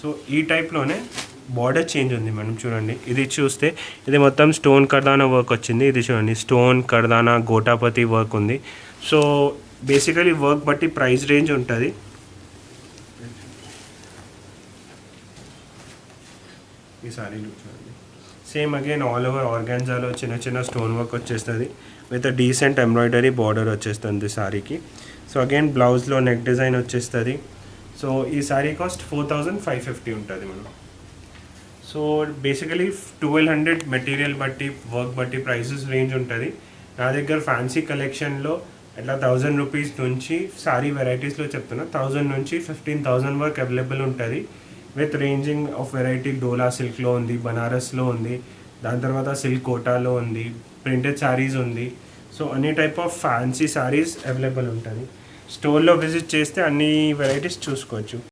So ఈ టైప్లోనే border change ఉంది మనం చూడండి. ఇది చూస్తే ఇది మొత్తం స్టోన్ కర్దానా వర్క్ వచ్చింది. ఇది చూడండి స్టోన్ కర్దానా గోటాపతి వర్క్ ఉంది. సో బేసికలీ వర్క్ బట్టి ప్రైస్ రేంజ్ ఉంటుంది. ఈ సారీ లుక్ చూడండి. సేమ్ అగైన్ ఆల్ ఓవర్ ఆర్గాన్జాలో చిన్న చిన్న స్టోన్ వర్క్ వచ్చేస్తుంది విత్ డీసెంట్ ఎంబ్రాయిడరీ బార్డర్ వచ్చేస్తుంది సారీకి. సో అగైన్ బ్లౌజ్లో నెక్ డిజైన్ వచ్చేస్తుంది. సో ఈ సారీ కాస్ట్ 4550 ఉంటుంది మనం. సో బేసికలీ 1200 మెటీరియల్ బట్టి వర్క్ బట్టి ప్రైసెస్ రేంజ్ ఉంటుంది. నా దగ్గర ఫ్యాన్సీ కలెక్షన్లో అట్లా 1000 రూపీస్ నుంచి సారీ వెరైటీస్లో చెప్తున్నా 1000 నుంచి 15,000 వరకు అవైలబుల్ ఉంటుంది. విత్ రేంజింగ్ ఆఫ్ వెరైటీ డోలా సిల్క్లో ఉంది, బనారస్లో ఉంది, దాని తర్వాత సిల్క్ కోటాలో ఉంది, ప్రింటెడ్ శారీస్ ఉంది. సో అన్ని type of fancy saris available ఉంటుంది. స్టోర్లో విజిట్ చేస్తే అన్ని వెరైటీస్ చూసుకోవచ్చు.